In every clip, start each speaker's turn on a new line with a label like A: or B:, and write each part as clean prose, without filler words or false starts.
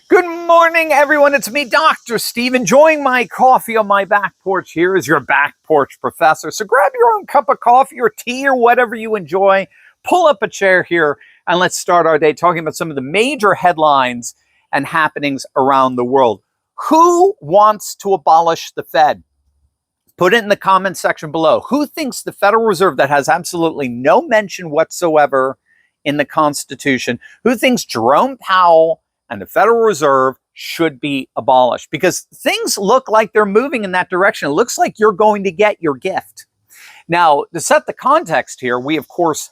A: Good morning, everyone. It's me, Dr. Steve, enjoying my coffee on my back porch. Here is your back porch professor. So grab your own cup of coffee or tea or whatever you enjoy. Pull up a chair here and let's start our day talking about some of the major headlines and happenings around the world. Who wants to abolish the Fed? Put it in the comments section below. Who thinks the Federal Reserve, that has absolutely no mention whatsoever in the Constitution, who thinks Jerome Powell and the Federal Reserve should be abolished? Because things look like they're moving in that direction. It looks like you're going to get your gift. Now, to set the context here, we, of course,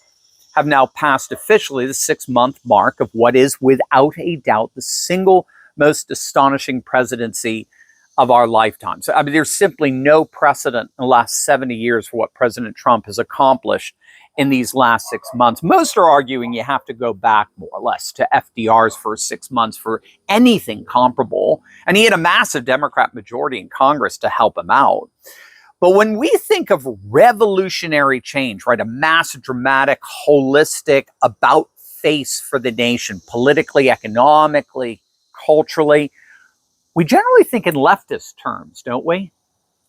A: have now passed officially the 6-month mark of what is, without a doubt, the single most astonishing presidency of our lifetime. So, there's simply no precedent in the last 70 years for what President Trump has accomplished in these last 6 months. Most are arguing you have to go back more or less to FDR's first 6 months for anything comparable. And he had a massive Democrat majority in Congress to help him out. But when we think of revolutionary change, right, a massive, dramatic, holistic, about face for the nation, politically, economically, culturally, we generally think in leftist terms, don't we?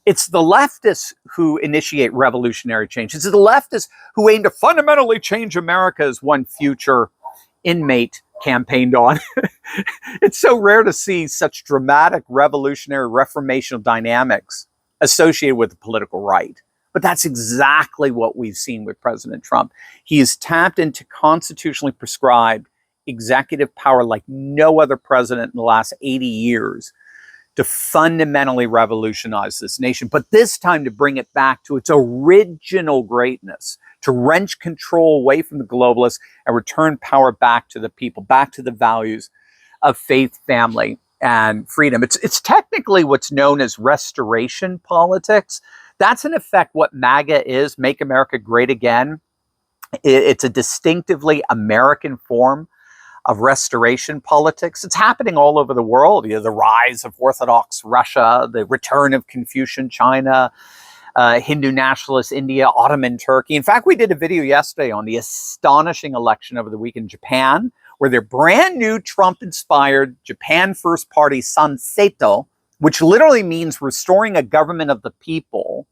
A: It's the leftists who initiate revolutionary change. It's the leftists who aim to fundamentally change America, as one future inmate campaigned on. It's so rare to see such dramatic revolutionary reformational dynamics associated with the political right. But that's exactly what we've seen with President Trump. He has tapped into constitutionally prescribed executive power like no other president in the last 80 years to fundamentally revolutionize this nation, but this time to bring it back to its original greatness, to wrench control away from the globalists and return power back to the people, back to the values of faith, family, and freedom. It's technically what's known as restoration politics. That's in effect what MAGA is, Make America Great Again. It's a distinctively American form of restoration politics. It's happening all over the world. You know, the rise of Orthodox Russia, the return of Confucian China, Hindu nationalist India, Ottoman Turkey. In fact, we did a video yesterday on the astonishing election over the week in Japan, where their brand new Trump-inspired Japan First Party Sanseito, which literally means restoring a government of the people,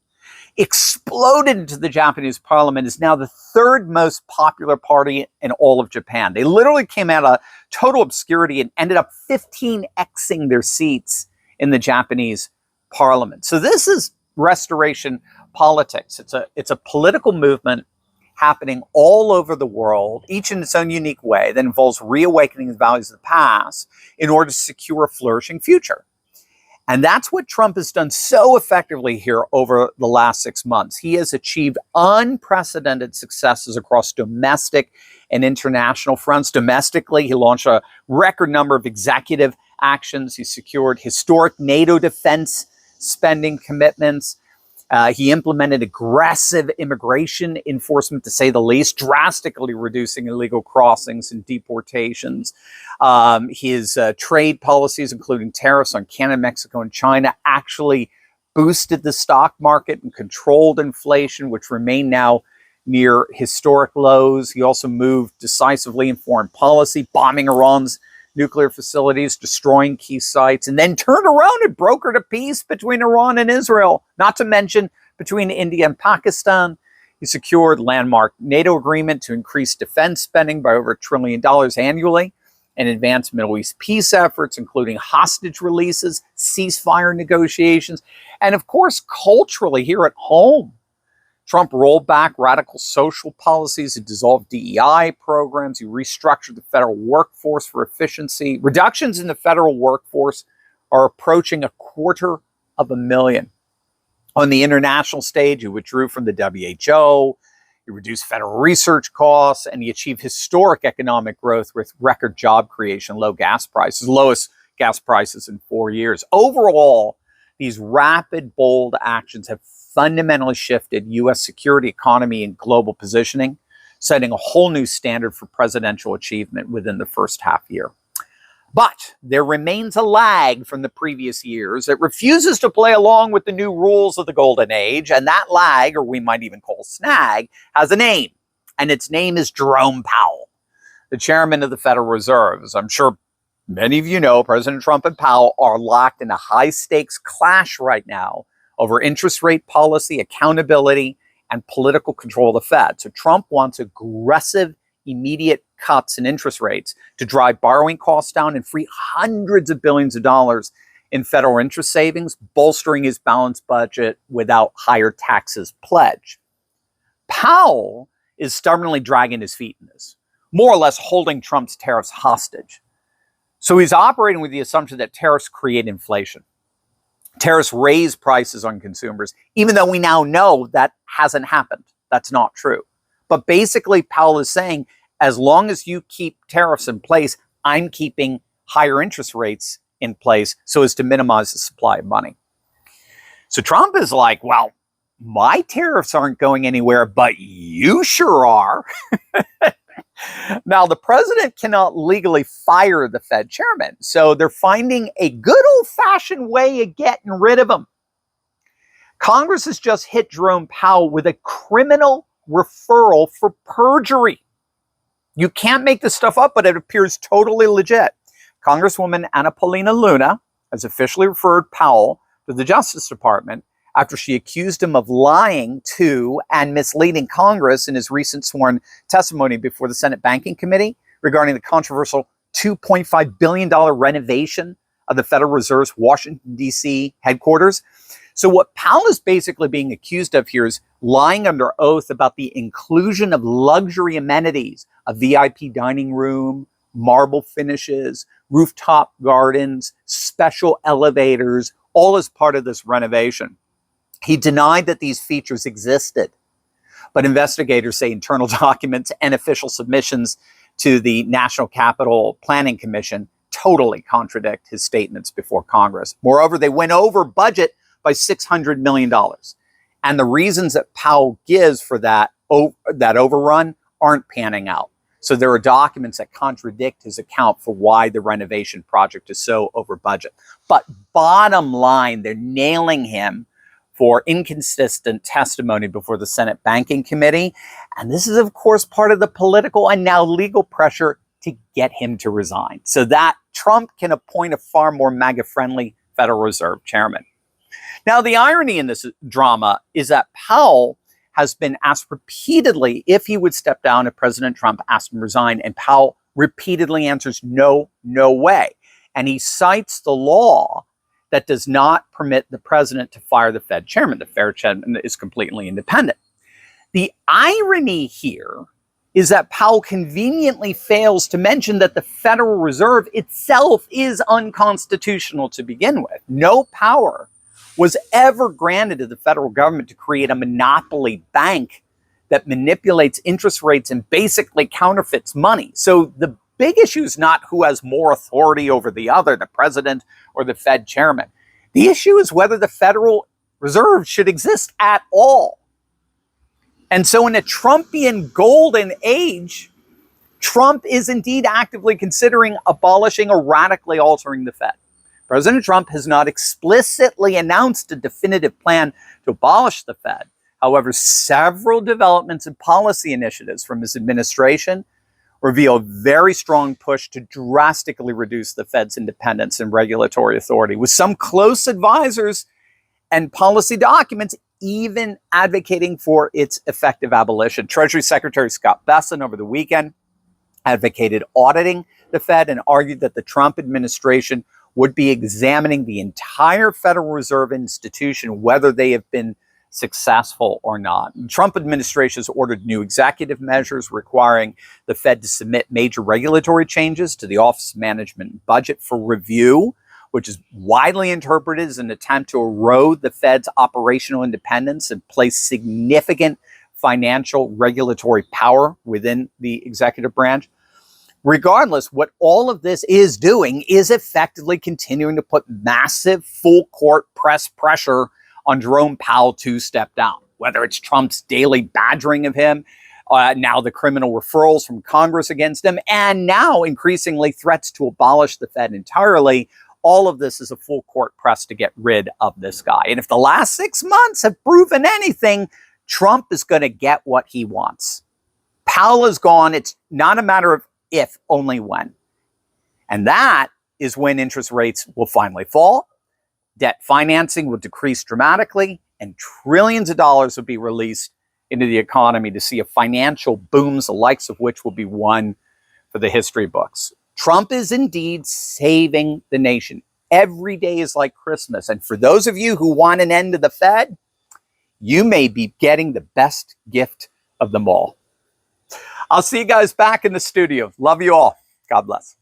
A: exploded into the Japanese parliament, is now the third most popular party in all of Japan. They literally came out of total obscurity and ended up 15xing their seats in the Japanese parliament. So this is restoration politics. It's a political movement happening all over the world, each in its own unique way, that involves reawakening the values of the past in order to secure a flourishing future. And that's what Trump has done so effectively here over the last 6 months. He has achieved unprecedented successes across domestic and international fronts. Domestically, he launched a record number of executive actions. He secured historic NATO defense spending commitments. He implemented aggressive immigration enforcement, to say the least, drastically reducing illegal crossings and deportations. His trade policies, including tariffs on Canada, Mexico, and China, actually boosted the stock market and controlled inflation, which remain now near historic lows. He also moved decisively in foreign policy, bombing Iran's nuclear facilities, destroying key sites, and then turned around and brokered a peace between Iran and Israel, not to mention between India and Pakistan. He secured landmark NATO agreement to increase defense spending by over $1 trillion annually and advance Middle East peace efforts, including hostage releases, ceasefire negotiations, and of course, culturally here at home, Trump rolled back radical social policies. He dissolved DEI programs. He restructured the federal workforce for efficiency. Reductions in the federal workforce are approaching 250,000. On the international stage, he withdrew from the WHO. He reduced federal research costs, and he achieved historic economic growth with record job creation, low gas prices, lowest gas prices in 4 years. Overall, these rapid, bold actions have fundamentally shifted U.S. security, economy, and global positioning, setting a whole new standard for presidential achievement within the first half year. But there remains a lag from the previous years that refuses to play along with the new rules of the golden age, and that lag, or we might even call snag, has a name, and its name is Jerome Powell, the chairman of the Federal Reserve. As I'm sure Many of you know President Trump and Powell are locked in a high-stakes clash right now over interest rate policy, accountability, and political control of the Fed. So Trump wants aggressive, immediate cuts in interest rates to drive borrowing costs down and free hundreds of billions of dollars in federal interest savings, bolstering his balanced budget without higher taxes pledge. Powell is stubbornly dragging his feet in this, more or less holding Trump's tariffs hostage. So he's operating with the assumption that tariffs create inflation. Tariffs raise prices on consumers, even though we now know that hasn't happened. That's not true. But basically, Powell is saying, as long as you keep tariffs in place, I'm keeping higher interest rates in place so as to minimize the supply of money. So Trump is like, well, my tariffs aren't going anywhere, but you sure are. Now, the president cannot legally fire the Fed chairman, so they're finding a good old-fashioned way of getting rid of him. Congress has just hit Jerome Powell with a criminal referral for perjury. You can't make this stuff up, but it appears totally legit. Congresswoman Anna Paulina Luna has officially referred Powell to the Justice Department after she accused him of lying to and misleading Congress in his recent sworn testimony before the Senate Banking Committee regarding the controversial $2.5 billion renovation of the Federal Reserve's Washington, D.C. headquarters. So what Powell is basically being accused of here is lying under oath about the inclusion of luxury amenities, a VIP dining room, marble finishes, rooftop gardens, special elevators, all as part of this renovation. He denied that these features existed, but investigators say internal documents and official submissions to the National Capital Planning Commission totally contradict his statements before Congress. Moreover, they went over budget by $600 million. And the reasons that Powell gives for that overrun aren't panning out. So there are documents that contradict his account for why the renovation project is so over budget. But bottom line, they're nailing him for inconsistent testimony before the Senate Banking Committee. And this is, of course, part of the political and now legal pressure to get him to resign so that Trump can appoint a far more MAGA-friendly Federal Reserve chairman. Now, the irony in this drama is that Powell has been asked repeatedly if he would step down if President Trump asked him to resign, and Powell repeatedly answers no, no way. And he cites the law that does not permit the president to fire the Fed chairman. The Fed chairman is completely independent. The irony here is that Powell conveniently fails to mention that the Federal Reserve itself is unconstitutional to begin with. No power was ever granted to the federal government to create a monopoly bank that manipulates interest rates and basically counterfeits money. So the big issue is not who has more authority over the other, the president or the Fed chairman. The issue is whether the Federal Reserve should exist at all. And so in a Trumpian golden age, Trump is indeed actively considering abolishing or radically altering the Fed. President Trump has not explicitly announced a definitive plan to abolish the Fed. However, several developments and policy initiatives from his administration reveal a very strong push to drastically reduce the Fed's independence and regulatory authority, with some close advisors and policy documents even advocating for its effective abolition. Treasury Secretary Scott Bessent over the weekend advocated auditing the Fed and argued that the Trump administration would be examining the entire Federal Reserve institution, whether they have been successful or not. The Trump administration has ordered new executive measures requiring the Fed to submit major regulatory changes to the Office of Management and Budget for review, which is widely interpreted as an attempt to erode the Fed's operational independence and place significant financial regulatory power within the executive branch. Regardless, what all of this is doing is effectively continuing to put massive full court press pressure on Jerome Powell to step down, whether it's Trump's daily badgering of him, now the criminal referrals from Congress against him, and now increasingly threats to abolish the Fed entirely. All of this is a full court press to get rid of this guy. And if the last 6 months have proven anything, Trump is going to get what he wants. Powell is gone. It's not a matter of if, only when. And that is when interest rates will finally fall, debt financing will decrease dramatically, and trillions of dollars will be released into the economy to see a financial boom, the likes of which will be one for the history books. Trump is indeed saving the nation. Every day is like Christmas. And for those of you who want an end to the Fed, you may be getting the best gift of them all. I'll see you guys back in the studio. Love you all. God bless.